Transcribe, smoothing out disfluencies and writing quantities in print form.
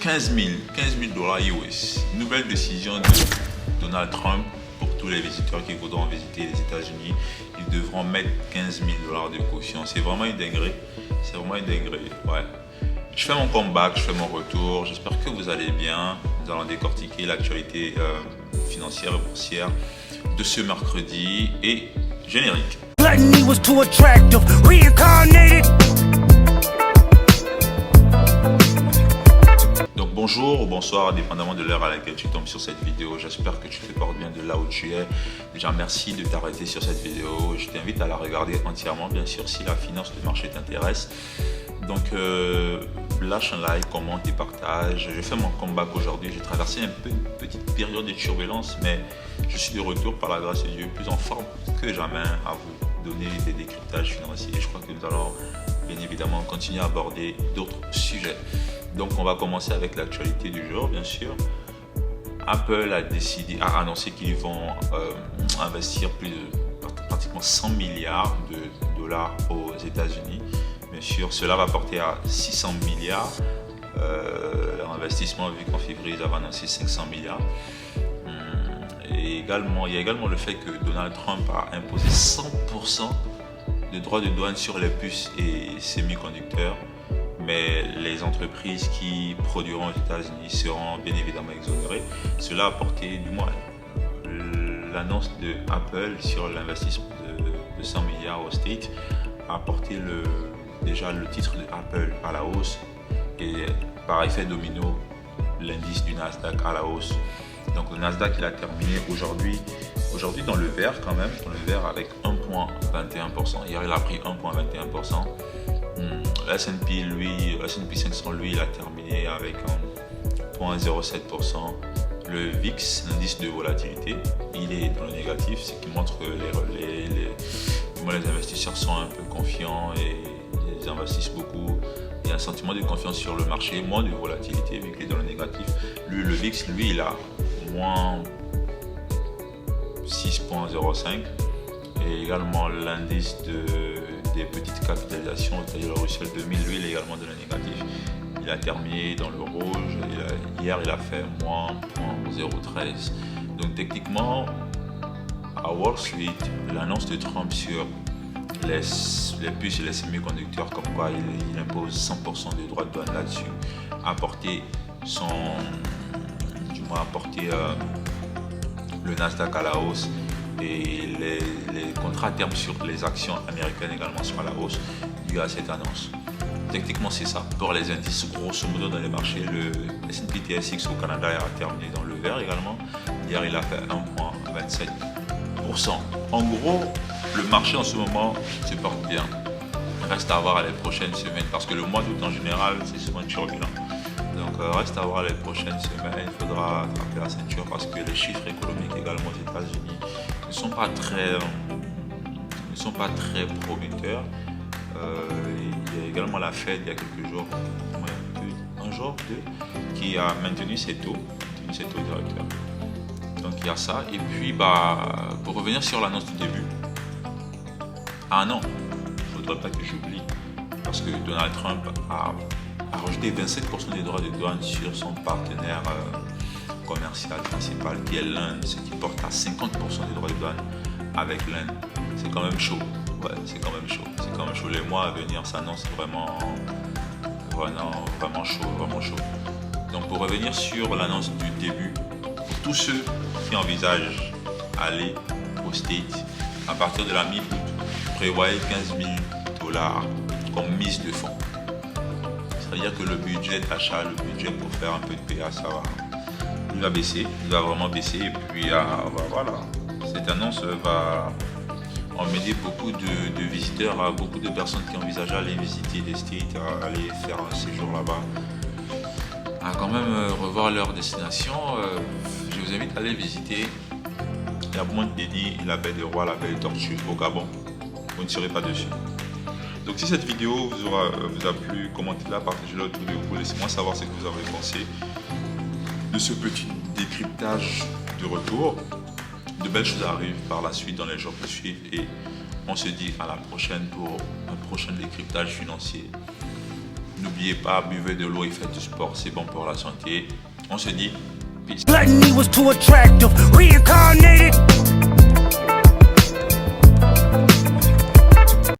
15 000 dollars US. Nouvelle décision de Donald Trump pour tous les visiteurs qui voudront visiter les États-Unis. Ils devront mettre 15 000 dollars de caution. C'est vraiment une dinguerie. C'est vraiment une dinguerie. Ouais. Je fais mon comeback, je fais mon retour. J'espère que vous allez bien. Nous allons décortiquer l'actualité financière et boursière de ce mercredi et générique. Donc bonjour ou bonsoir, dépendamment de l'heure à laquelle tu tombes sur cette vidéo. J'espère que tu te portes bien de là où tu es. Déjà merci de t'arrêter sur cette vidéo. Je t'invite à la regarder entièrement, bien sûr, si la finance de marché t'intéresse. Donc lâche un like, commente et partage. Je fais mon comeback aujourd'hui. J'ai traversé un peu une petite période de turbulence, mais je suis de retour par la grâce de Dieu, plus en forme que jamais à vous donner des décryptages financiers. Et je crois que nous allons bien évidemment continuer à aborder d'autres sujets. Donc on va commencer avec l'actualité du jour, bien sûr. Apple a annoncé qu'ils vont investir pratiquement 100 milliards de dollars aux États-Unis. Bien sûr, cela va porter à 600 milliards l'investissement, vu qu'en février, ils avaient annoncé 500 milliards. Et également, il y a également le fait que Donald Trump a imposé 100% de droits de douane sur les puces et semi-conducteurs. Mais les entreprises qui produiront aux États-Unis seront bien évidemment exonérées. Cela a porté, du moins, l'annonce de Apple sur l'investissement de 100 milliards aux States a porté déjà le titre de Apple à la hausse et par effet domino, l'indice du Nasdaq à la hausse. Donc le Nasdaq il a terminé aujourd'hui dans le vert quand même, dans le vert avec 1,21%. Hier il a pris 1,21%. Le S&P 500 lui il a terminé avec 0,07%. Le VIX, l'indice de volatilité, il est dans le négatif, ce qui montre que les investisseurs sont un peu confiants et ils investissent beaucoup. Il y a un sentiment de confiance sur le marché, moins de volatilité vu qu'il est dans le négatif. Le VIX, lui, il a moins 6,05 et également l'indice des petites capitalisations, c'est-à-dire le Russell 2000, lui, il est également dans le négatif. Il a terminé dans le rouge. Hier, il a fait moins 0,13. Donc techniquement, à Wall Street, l'annonce de Trump sur les puces et les semi-conducteurs, comme quoi il impose 100% des droits de douane là-dessus, a porté le Nasdaq à la hausse et les contrats à terme sur les actions américaines également sont à la hausse dû à cette annonce. Techniquement, c'est ça. Pour les indices, grosso modo, dans les marchés, le S&P TSX au Canada a terminé dans le vert également. Hier, il a fait 1,27%. En gros, le marché en ce moment se porte bien. Reste à voir les prochaines semaines parce que le mois d'août en général, c'est souvent turbulent. Donc, reste à voir les prochaines semaines. Il faudra attraper la ceinture parce que les chiffres économiques également aux États-Unis ne sont pas très prometteurs. Il y a également la Fed il y a quelques jours, un jour, deux, qui a maintenu ses taux directeurs. Donc il y a ça. Et puis pour revenir sur l'annonce du début, non, il ne faudrait pas que j'oublie, parce que Donald Trump a rejeté 27% des droits de douane sur son partenaire commercial principal qui est l'Inde, ce qui porte à 50% des droits de douane avec l'Inde. C'est quand même chaud. Ouais, c'est quand même chaud. Les mois à venir s'annoncent vraiment chaud. Donc pour revenir sur l'annonce du début, pour tous ceux qui envisagent aller aux States, à partir de la mi-août, prévoyez 15 000 dollars comme mise de fonds. C'est-à-dire que le budget d'achat, le budget pour faire un peu de PA, il va vraiment baisser. Et puis voilà, cette annonce va emmener beaucoup de visiteurs, beaucoup de personnes qui envisagent d'aller visiter les States, à aller faire un séjour là-bas, à quand même revoir leur destination. Je vous invite à aller visiter la Pointe Déni, la baie des Rois, la baie des Tortues au Gabon. Vous ne serez pas dessus. Donc si cette vidéo vous a plu, commentez-la, partagez-la autour de vous. Laissez-moi savoir ce que vous avez pensé de ce petit décryptage de retour. De belles choses arrivent par la suite dans les jours qui suivent et on se dit à la prochaine pour un prochain décryptage financier. N'oubliez pas, buvez de l'eau et faites du sport, c'est bon pour la santé. On se dit peace. Gluttony was too attractive.